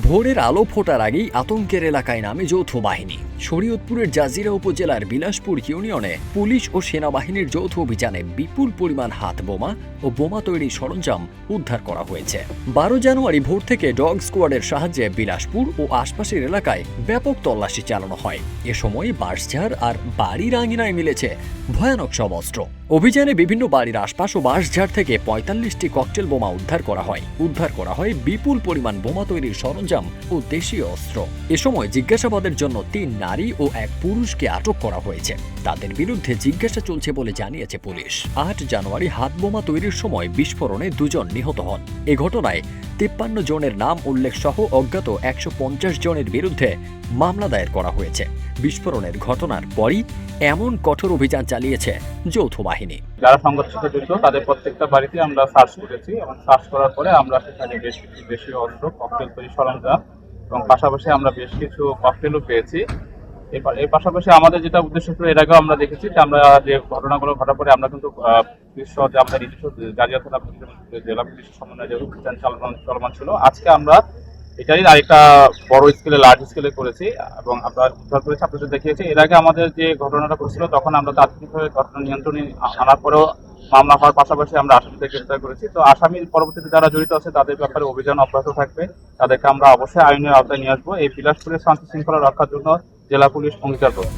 ভোরের আলো ফোটার আগেই আতঙ্কের এলাকায় নামে যৌথ বাহিনী। শরীয়তপুরের জাজিরা উপজেলার বিলাসপুর ইউনিয়নে পুলিশ ও সেনাবাহিনীর যৌথ অভিযানে বিপুল পরিমাণ হাত বোমা ও বোমা তৈরির সরঞ্জাম উদ্ধার করা হয়েছে। 12 জানুয়ারি ভোর থেকে ডগ স্কোয়াডের সাহায্যে বিলাসপুর ও আশপাশের এলাকায় ব্যাপক তল্লাশি চালানো হয়। এ সময় বাঁশঝাড় আর বাড়ির আঙিনায় মিলেছে ভয়ানক সব অস্ত্র। অভিযানে বিভিন্ন বাড়ির আশপাশ ও বাঁশঝাড় থেকে 45টি ককটেল বোমা উদ্ধার করা হয় বিপুল পরিমাণ বোমা তৈরির সরঞ্জাম ও দেশীয় অস্ত্র। এ সময় জিজ্ঞাসাবাদের জন্য 3 নারী ও 1 পুরুষকে আটক করা হয়েছে। তাদের বিরুদ্ধে জিজ্ঞাসা চলছে বলে জানিয়েছে পুলিশ। 8 জানুয়ারি হাত বোমা তৈরির সময় বিস্ফোরণে 2 জন নিহত হন। এ ঘটনায় 53 জনের নাম উল্লেখ সহ অজ্ঞাত 150 জনের বিরুদ্ধে মামলা দায়ের করা হয়েছে। বিস্ফোরণের ঘটনার পরই এমন কঠোর অভিযান চালিয়েছে যৌথ বাহিনী। যারা সংঘর্ষের সাথে জড়িত তাদের প্রত্যেকটা বাড়িতে আমরা সার্চ করেছি এবং সার্চ করার পরে আমরা সেখানে বেশ কিছু দেশীয় অস্ত্র, ককটেল তৈরি সরঞ্জাম এবং পাশাপাশি আমরা বেশ কিছু ককটেলও পেয়েছি। এর পাশাপাশি আমাদের যেটা উদ্দেশ্য ছিল, এর আগেও আমরা দেখেছি যে আমরা যে ঘটনাগুলো ঘটার পরে আমরা কিন্তু পুলিশ সহ যে আমাদের নিজস্ব জাজিরা থানা জেলা পুলিশের সমন্বয়ে যে অভিযান চলমান ছিল, আজকে আমরা এটাই আরেকটা বড় স্কেলে, লার্জ স্কেলে করেছি এবং আমরা উদ্ধার করেছি, আপনাদের দেখিয়েছি। এর আগে আমাদের যে ঘটনাটা ঘটেছিল তখন আমরা তাৎক্ষণিকভাবে ঘটনা নিয়ন্ত্রণে আনার পরেও মামলা হওয়ার পাশাপাশি আমরা আসামিদের গ্রেফতার করেছি। তো আসামির পরবর্তীতে যারা জড়িত আছে তাদের ব্যাপারে অভিযান অব্যাহত থাকবে, তাদেরকে আমরা অবশ্যই আইনের আওতায় নিয়ে আসবো। এই বিলাসপুরের শান্তি শৃঙ্খলা রক্ষার জন্য জেলা পুলিশ অঙ্গীকারবদ্ধ।